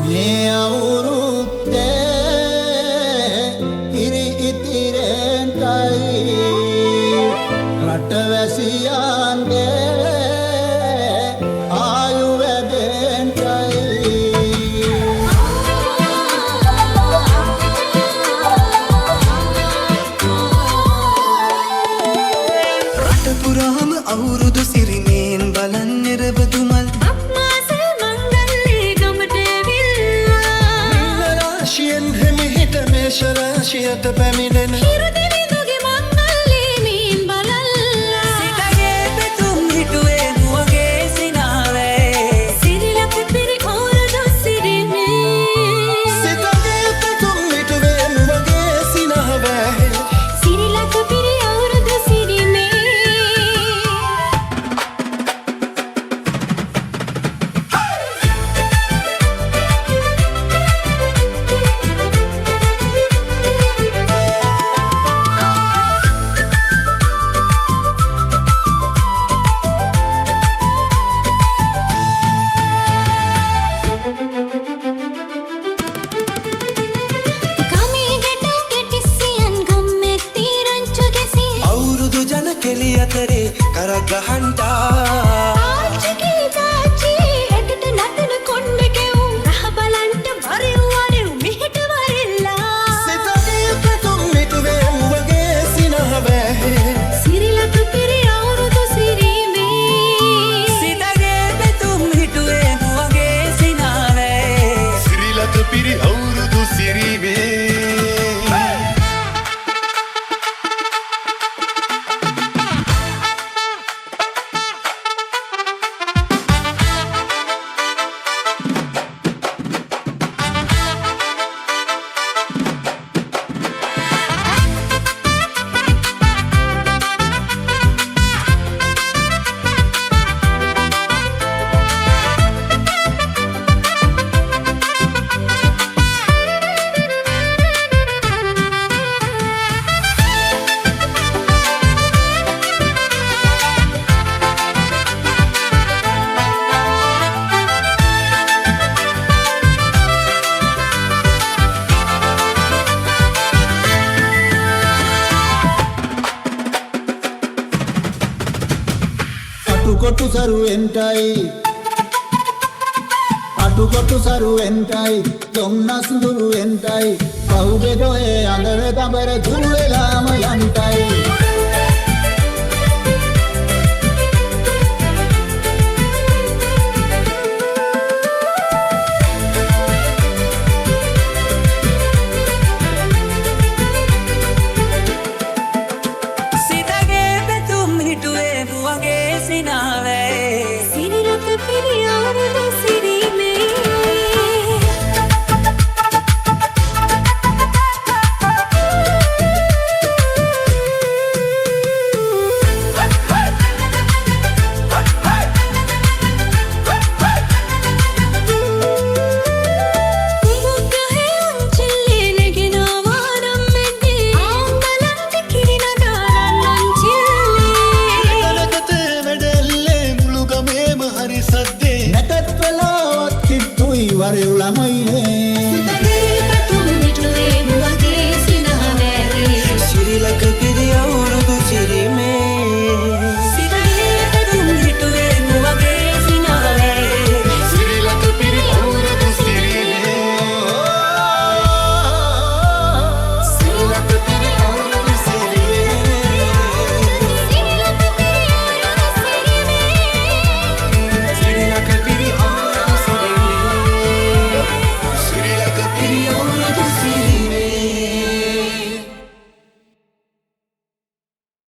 මේ අවුරුද්දේ ඉරි ඉතිරෙන්ටයි රටවැසියන්ගේ ආයු වැඩෙන්ටයි රට පුරාම අවුරුදු සිරිමේන් බලන් නිරවදුමල් රාශියට පැමිණෙන හිරුදිවිඳුගේ මංගල්‍යයේ මීන් බලල්ලා සිතගේ පෙතුම් හිටුවේ නුවගේ සිනාවේ සිරිලක පිරි අවුරුදු සිරිමේ සිතගේ පෙතුම් හිටුවේ නුවගේ සිනාවේ සිරිලක පිරි අවුරුදු සිරිමේ කෙලි අතරේ කරක් ගහන්ටා ආච්චි තාච්චි එකට නතන කොණ්ඩ කෙවුම් රහ බලන්ට වරෙව් වරෙව් මෙහෙට වරෙල්ලා සිතගේ පෙතුම් හිටුවේ නුවගේ සිනාවේ සිරිලක පිරි අවුරුදු සිරිමේ සිතගේ පෙතුම් හිටුවේ නුවගේ සිනාවේ සිරිලක පිරි අවුරුදු සිරිමේ අටුකොටු සරුවෙන්ටයි තොම්නස් දුරුවෙන්ටයි පහුබෙදොයේ අඳර දඹර දුර වෙලාම යන්ටයි සිතගේ පෙතුම් හිටුවේ නුවගේ සිනාවේ සිරිලක පිරි අවුරුදු සිරිමේ නැතත් වෙලාවත් කිට්ටුයි වරෙව් ළමයිනේ